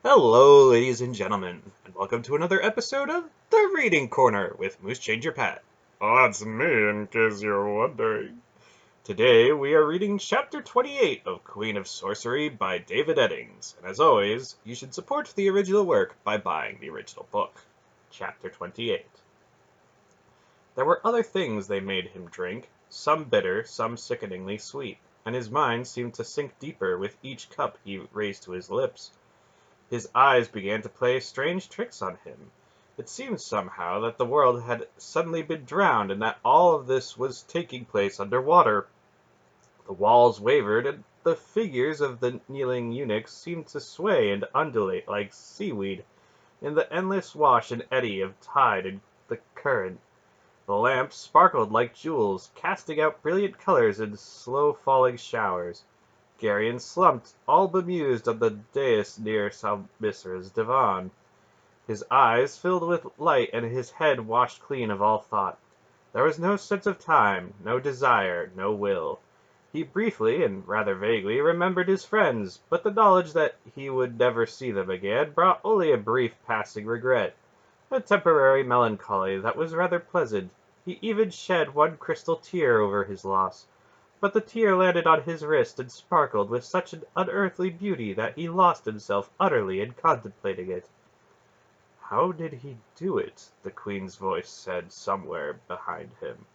Hello, ladies and gentlemen, and welcome to another episode of The Reading Corner with MooseChangerPat. Oh, it's me, in case you're wondering. Today, we are reading Chapter 28 of Queen of Sorcery by David Eddings, and as always, you should support the original work by buying the original book. Chapter 28. There were other things they made him drink, some bitter, some sickeningly sweet, and his mind seemed to sink deeper with each cup he raised to his lips. His eyes began to play strange tricks on him. It seemed somehow that the world had suddenly been drowned and that all of this was taking place under water. The walls wavered, and the figures of the kneeling eunuchs seemed to sway and undulate like seaweed in the endless wash and eddy of tide and the current. The lamps sparkled like jewels, casting out brilliant colors in slow-falling showers. Geryon slumped, all bemused, on the dais near Salmisra's divan. His eyes filled with light and his head washed clean of all thought. There was no sense of time, no desire, no will. He briefly, and rather vaguely, remembered his friends, but the knowledge that he would never see them again brought only a brief passing regret, a temporary melancholy that was rather pleasant. He even shed one crystal tear over his loss. But the tear landed on his wrist and sparkled with such an unearthly beauty that he lost himself utterly in contemplating it. "How did he do it?" the Queen's voice said somewhere behind him.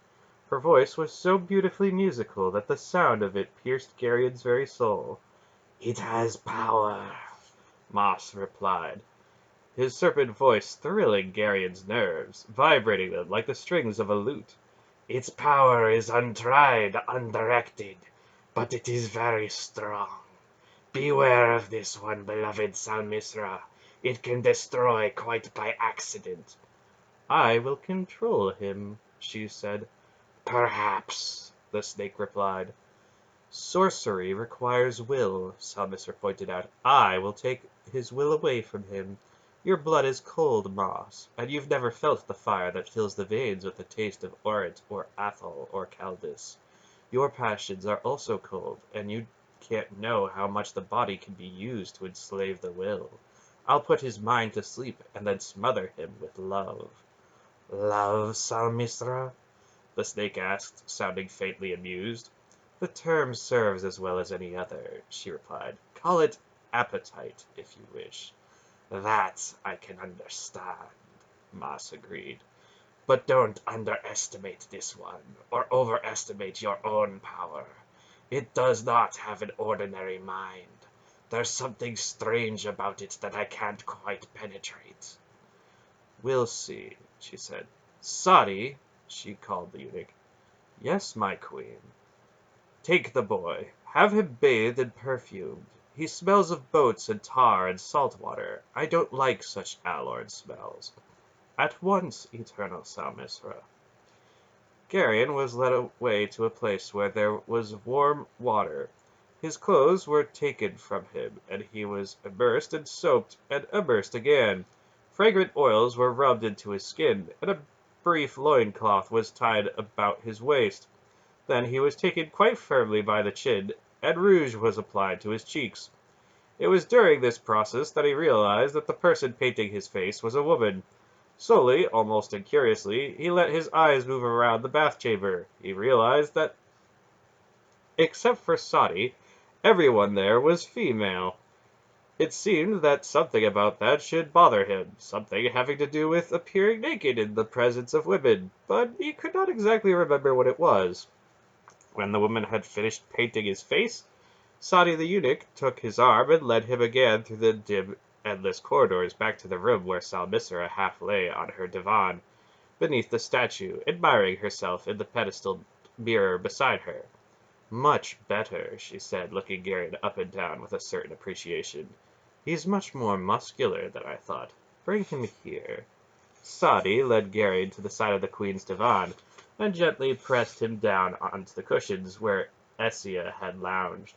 Her voice was so beautifully musical that the sound of it pierced Geryon's very soul. "It has power," Moss replied, his serpent voice thrilling Geryon's nerves, vibrating them like the strings of a lute. "Its power is untried, undirected, but it is very strong. Beware of this one, beloved Salmisra. It can destroy quite by accident." "I will control him," she said. "Perhaps," the snake replied. "Sorcery requires will," Salmisra pointed out. "I will take his will away from him. Your blood is cold, Moss, and you've never felt the fire that fills the veins with the taste of Orant or Athol or Caldis. Your passions are also cold, and you can't know how much the body can be used to enslave the will. I'll put his mind to sleep and then smother him with love." "Love, Salmisra?" the snake asked, sounding faintly amused. "The term serves as well as any other," she replied. "Call it appetite, if you wish." "That I can understand," Moss agreed. "But don't underestimate this one, or overestimate your own power. It does not have an ordinary mind. There's something strange about it that I can't quite penetrate." "We'll see," she said. "Sadi," she called the eunuch. "Yes, my queen." "Take the boy. Have him bathed and perfumed. He smells of boats and tar and salt water. I don't like such alluring smells. At once, eternal Salmisra." Geryon was led away to a place where there was warm water. His clothes were taken from him, and he was immersed and soaped and immersed again. Fragrant oils were rubbed into his skin, and a brief loincloth was tied about his waist. Then he was taken quite firmly by the chin, and rouge was applied to his cheeks. It was during this process that he realized that the person painting his face was a woman. Slowly, almost incuriously, he let his eyes move around the bath chamber. He realized that, except for Sadi, everyone there was female. It seemed that something about that should bother him, something having to do with appearing naked in the presence of women, but he could not exactly remember what it was. When the woman had finished painting his face, Sadi the eunuch took his arm and led him again through the dim, endless corridors back to the room where Salmisra half lay on her divan, beneath the statue, admiring herself in the pedestal mirror beside her. "Much better," she said, looking Geryon up and down with a certain appreciation. "He's much more muscular than I thought. Bring him here." Sadi led Geryon to the side of the queen's divan, and gently pressed him down onto the cushions where Essia had lounged.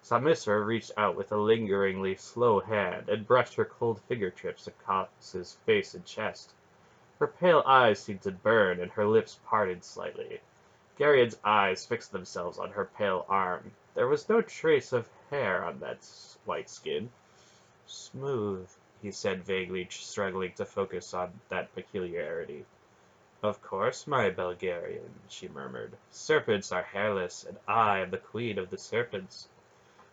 Salmisra reached out with a lingeringly slow hand and brushed her cold fingertips across his face and chest. Her pale eyes seemed to burn, and her lips parted slightly. Geryon's eyes fixed themselves on her pale arm. There was no trace of hair on that white skin. Smooth, he said vaguely, struggling to focus on that peculiarity. Of course, my Bulgarian, she murmured. Serpents are hairless, and I am the queen of the serpents.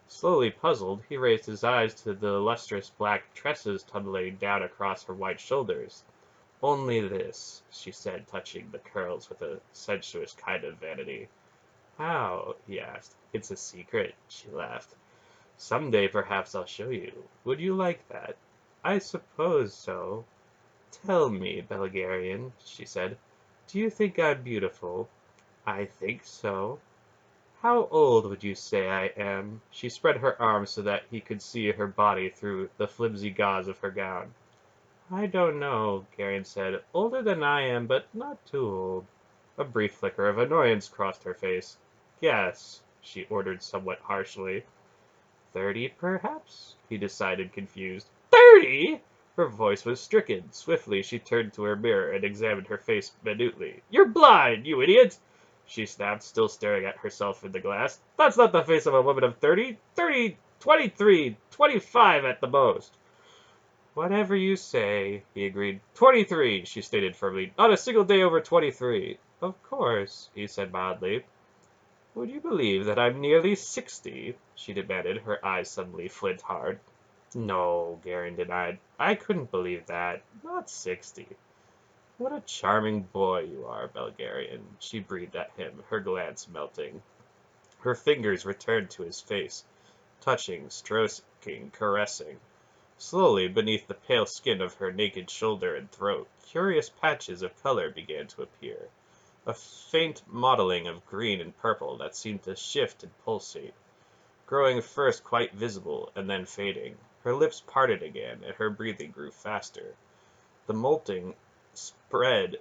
Slowly puzzled, he raised his eyes to the lustrous black tresses tumbling down across her white shoulders. Only this, she said, touching the curls with a sensuous kind of vanity. How? He asked. It's a secret, she laughed. Some day perhaps I'll show you. Would you like that? I suppose so. Tell me, Bulgarian, she said, do you think I'm beautiful? I think so. How old would you say I am? She spread her arms so that he could see her body through the flimsy gauze of her gown. I don't know, Garion said. Older than I am, but not too old. A brief flicker of annoyance crossed her face. Guess, she ordered somewhat harshly. 30, perhaps? He decided, confused. 30? Her voice was stricken. Swiftly, she turned to her mirror and examined her face minutely. You're blind, you idiot! She snapped, still staring at herself in the glass. That's not the face of a woman of 30. 30, 23, 25 at the most. Whatever you say, he agreed. 23, she stated firmly. Not a single day over 23. Of course, he said mildly. Would you believe that I'm nearly 60? She demanded, her eyes suddenly flint hard. No, Garen denied. I couldn't believe that. Not 60. What a charming boy you are, Bulgarian, she breathed at him, her glance melting. Her fingers returned to his face, touching, stroking, caressing. Slowly, beneath the pale skin of her naked shoulder and throat, curious patches of color began to appear. A faint mottling of green and purple that seemed to shift and pulsate, growing first quite visible and then fading. Her lips parted again, and her breathing grew faster. The molting spread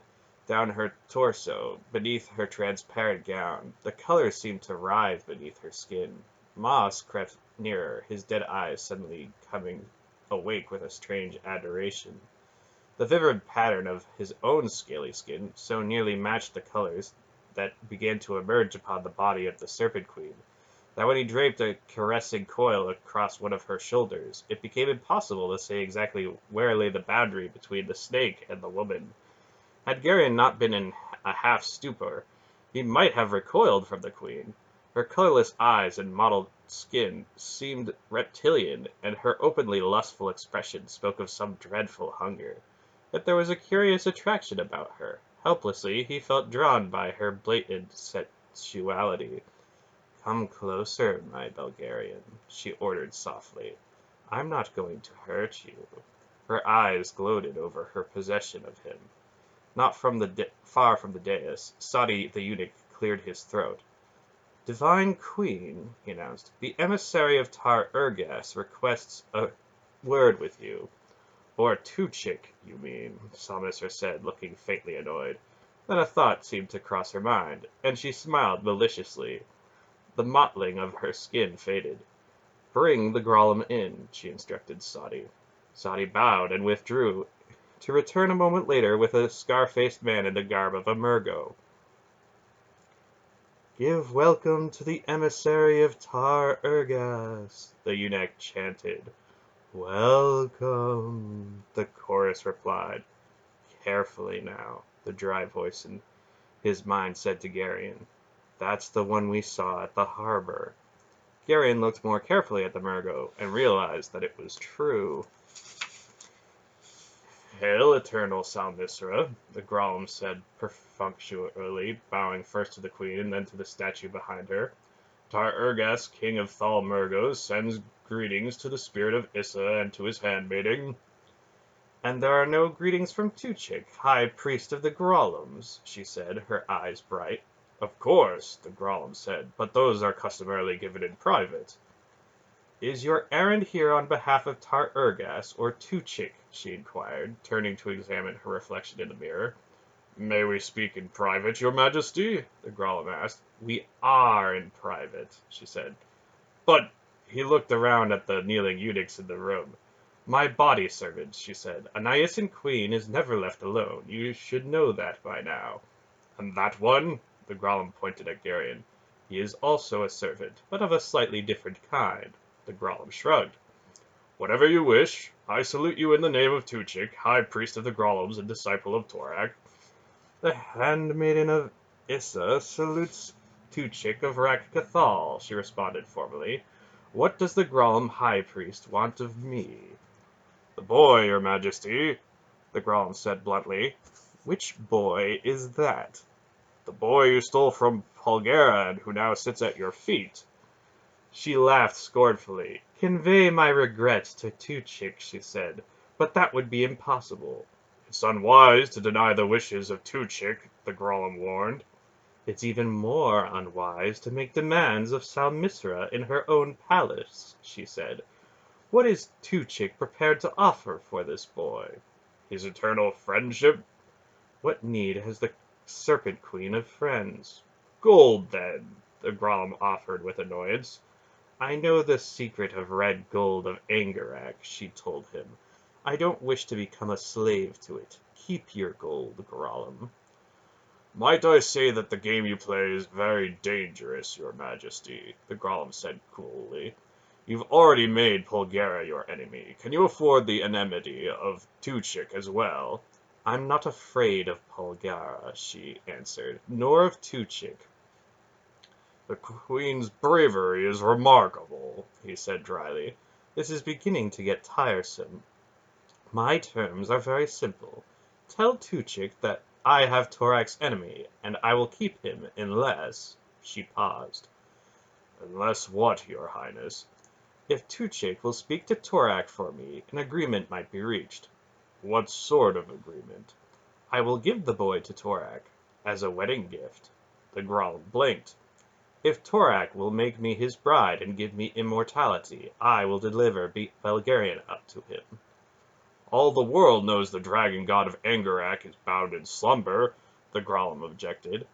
down her torso, beneath her transparent gown. The color seemed to writhe beneath her skin. Moss crept nearer, his dead eyes suddenly coming awake with a strange adoration. The vivid pattern of his own scaly skin so nearly matched the colors that began to emerge upon the body of the Serpent Queen, that when he draped a caressing coil across one of her shoulders, it became impossible to say exactly where lay the boundary between the snake and the woman. Had Garion not been in a half stupor, he might have recoiled from the queen. Her colorless eyes and mottled skin seemed reptilian, and her openly lustful expression spoke of some dreadful hunger. Yet there was a curious attraction about her. Helplessly, he felt drawn by her blatant sensuality. Come closer, my Bulgarian, she ordered softly. I'm not going to hurt you. Her eyes gloated over her possession of him. Not far from the dais, Sadi the eunuch cleared his throat. Divine Queen, he announced, the emissary of Tar Urgas requests a word with you. Or Tuchik, you mean, Salmisser said, looking faintly annoyed. Then a thought seemed to cross her mind, and she smiled maliciously. The mottling of her skin faded. Bring the Grolim in, she instructed Sadi. Sadi bowed and withdrew, to return a moment later with a scar-faced man in the garb of a Murgo. Give welcome to the emissary of Tar Urgas, the eunuch chanted. Welcome, the chorus replied. Carefully now, the dry voice in his mind said to Garion. That's the one we saw at the harbor. Garion looked more carefully at the Murgo and realized that it was true. Hail, eternal Salmisra, the Grolim said perfunctorily, bowing first to the queen and then to the statue behind her. Tar Urgas, king of Thal Murgos, sends greetings to the spirit of Issa and to his handmaiden. And there are no greetings from Tuchik, high priest of the Grolims, she said, her eyes bright. Of course, the Grolim said, but those are customarily given in private. Is your errand here on behalf of Tar Urgas or Tuchik? She inquired, turning to examine her reflection in the mirror. May we speak in private, your majesty? The Grolim asked. We are in private, she said. But he looked around at the kneeling eunuchs in the room. My body servant, she said. A Nyissan queen is never left alone. You should know that by now. And that one? The Grolim pointed at Garion. He is also a servant, but of a slightly different kind. The Grolim shrugged. Whatever you wish. I salute you in the name of Tuchik, High Priest of the Grolims and disciple of Torak. The handmaiden of Issa salutes Tuchik of Rak Cathal, she responded formally. What does the Grolim High Priest want of me? The boy, your majesty, the Grolim said bluntly. Which boy is that? The boy you stole from Polgara and who now sits at your feet. She laughed scornfully. Convey my regret to Tuchik, she said, but that would be impossible. It's unwise to deny the wishes of Tuchik, the Grolim warned. It's even more unwise to make demands of Salmisra in her own palace, she said. What is Tuchik prepared to offer for this boy? His eternal friendship? What need has the Serpent Queen of friends? Gold, then, the Grolim offered with annoyance. I know the secret of red gold of Angarak, she told him. I don't wish to become a slave to it. Keep your gold, Grolim. Might I say that the game you play is very dangerous, your majesty, the Grolim said coolly. You've already made Polgara your enemy. Can you afford the enmity of Tuchik as well? I'm not afraid of Polgara, she answered, nor of Tuchik. The Queen's bravery is remarkable, he said dryly. This is beginning to get tiresome. My terms are very simple. Tell Tuchik that I have Torak's enemy, and I will keep him unless... She paused. Unless what, your highness? If Tuchik will speak to Torak for me, an agreement might be reached. What sort of agreement? I will give the boy to Torak, as a wedding gift. The Grolim blinked. If Torak will make me his bride and give me immortality, I will deliver Belgarian up to him. All the world knows the dragon god of Angarak is bound in slumber, the Grolim objected.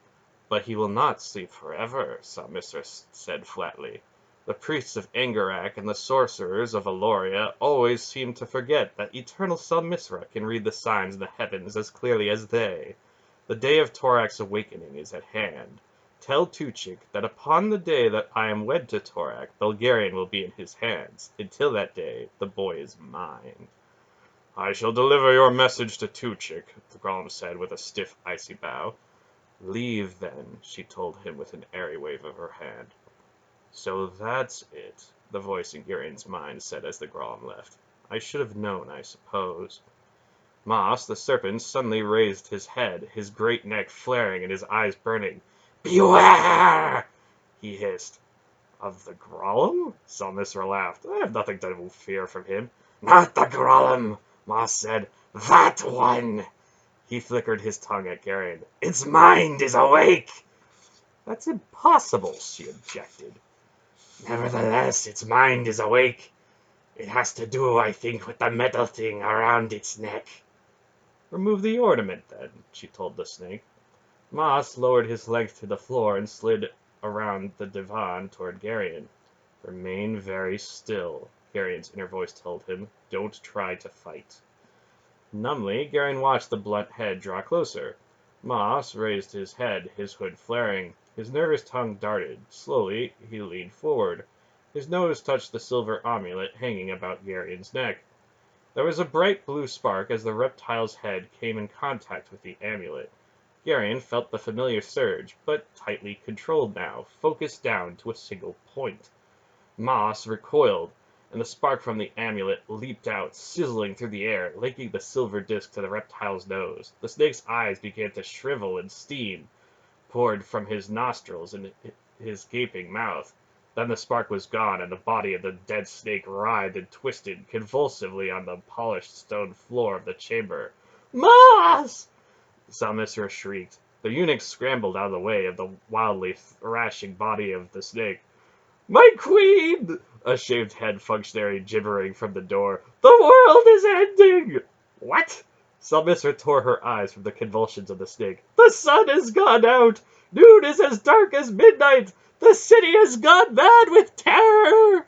But he will not sleep forever, Salmisra said flatly. The priests of Angarak and the sorcerers of Aloria always seem to forget that eternal Salmisra can read the signs in the heavens as clearly as they. The day of Torak's awakening is at hand. Tell Tuchik that upon the day that I am wed to Torak, Belgarian will be in his hands. Until that day, the boy is mine. I shall deliver your message to Tuchik, the Grolim said with a stiff, icy bow. Leave, then, she told him with an airy wave of her hand. So that's it, the voice in Girian's mind said as the Grolim left. I should have known, I suppose. Moss, the serpent, suddenly raised his head, his great neck flaring and his eyes burning. Beware! He hissed. Of the Grolim? Salmisra laughed. I have nothing to fear from him. Not the Grolim, Moss said. That one! He flickered his tongue at Garion. Its mind is awake! That's impossible, she objected. Nevertheless, its mind is awake. It has to do, I think, with the metal thing around its neck. Remove the ornament, then, she told the snake. Moss lowered his length to the floor and slid around the divan toward Garion. Remain very still, Garion's inner voice told him. Don't try to fight. Numbly, Garion watched the blunt head draw closer. Moss raised his head, his hood flaring. His nervous tongue darted. Slowly, he leaned forward. His nose touched the silver amulet hanging about Garion's neck. There was a bright blue spark as the reptile's head came in contact with the amulet. Garion felt the familiar surge, but tightly controlled now, focused down to a single point. Moss recoiled, and the spark from the amulet leaped out, sizzling through the air, linking the silver disc to the reptile's nose. The snake's eyes began to shrivel, and steam poured from his nostrils and his gaping mouth. Then the spark was gone, and the body of the dead snake writhed and twisted convulsively on the polished stone floor of the chamber. Moss! Salmisra shrieked. The eunuch scrambled out of the way of the wildly thrashing body of the snake. My queen! A shaved head functionary gibbering from the door. The world is ending! What? Salmisra tore her eyes from the convulsions of the snake. The sun has gone out! Noon is as dark as midnight! The city has gone mad with terror!